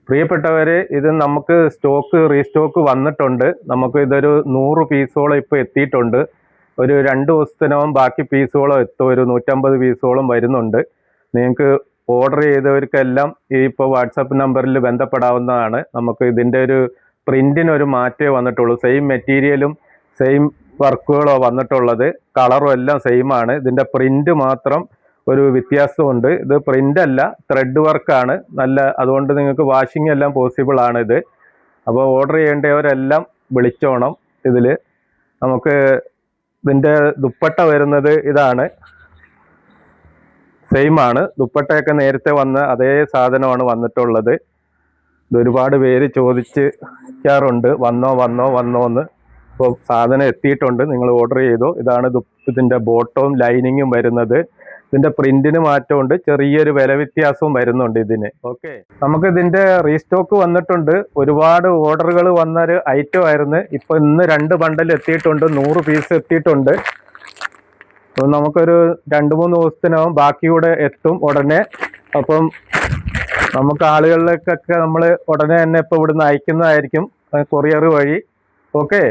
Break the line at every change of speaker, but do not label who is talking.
പ്രിയപ്പെട്ടവരെ, ഇത് നമുക്ക് റീസ്റ്റോക്ക് വന്നിട്ടുണ്ട്. നമുക്ക് ഇതൊരു 100 പീസോളം ഇപ്പോൾ എത്തിയിട്ടുണ്ട്. ഒരു 2 ദിവസത്തിനകം ബാക്കി പീസുകളും എത്തും. ഒരു 150 പീസോളം വരുന്നുണ്ട്. നിങ്ങൾക്ക് ഓർഡർ ചെയ്തവർക്കെല്ലാം ഈ ഇപ്പോൾ വാട്സപ്പ് നമ്പറിൽ ബന്ധപ്പെടാവുന്നതാണ്. നമുക്ക് ഇതിൻ്റെ ഒരു പ്രിന്റിനൊരു മാറ്റേ വന്നിട്ടുള്ളൂ. സെയിം മെറ്റീരിയലും സെയിം വർക്കുകളോ വന്നിട്ടുള്ളത്. കളറും എല്ലാം സെയിം ആണ്. ഇതിൻ്റെ പ്രിന്റ് മാത്രം ഒരു വ്യത്യാസമുണ്ട്. ഇത് പ്രിന്റ് അല്ല, ത്രെഡ് വർക്കാണ്. അതുകൊണ്ട് നിങ്ങൾക്ക് വാഷിംഗ് എല്ലാം പോസിബിൾ ആണ് ഇത്. അപ്പോൾ ഓർഡർ ചെയ്യേണ്ടവരെല്ലാം വിളിച്ചോണം. ഇതിൽ നമുക്ക് ഇതിൻ്റെ ദുപ്പട്ട വരുന്നത് ഇതാണ്. സെയിം ആണ്. ദുപ്പട്ടയൊക്കെ നേരത്തെ വന്ന അതേ സാധനമാണ് വന്നിട്ടുള്ളത്. ഇത് ഒരുപാട് പേര് ചോദിക്കാറുണ്ട് വന്നോ എന്ന്. ഇപ്പോൾ സാധനം എത്തിയിട്ടുണ്ട്. നിങ്ങൾ ഓർഡർ ചെയ്തോ. ഇതാണ് ഇതിൻ്റെ ബോട്ടവും ലൈനിങ്ങും വരുന്നത്. ഇതിൻ്റെ പ്രിന്റിന് മാറ്റമുണ്ട്. ചെറിയൊരു വില വ്യത്യാസവും വരുന്നുണ്ട് ഇതിന്. ഓക്കെ, നമുക്ക് ഇതിൻ്റെ റീസ്റ്റോക്ക് വന്നിട്ടുണ്ട്. ഒരുപാട് ഓർഡറുകൾ വന്നൊരു ഐറ്റം ആയിരുന്നു. ഇപ്പോൾ ഇന്ന് 2 ബണ്ടൽ എത്തിയിട്ടുണ്ട്. 100 പീസ് എത്തിയിട്ടുണ്ട്. അപ്പം നമുക്കൊരു 2-3 ദിവസത്തിനകം ബാക്കി കൂടെ എത്തും ഉടനെ. അപ്പം നമുക്ക് ആളുകളിലേക്കൊക്കെ നമ്മൾ ഉടനെ തന്നെ ഇപ്പോൾ ഇവിടുന്ന് അയക്കുന്നതായിരിക്കും, കൊറിയർ വഴി. ഓക്കെ.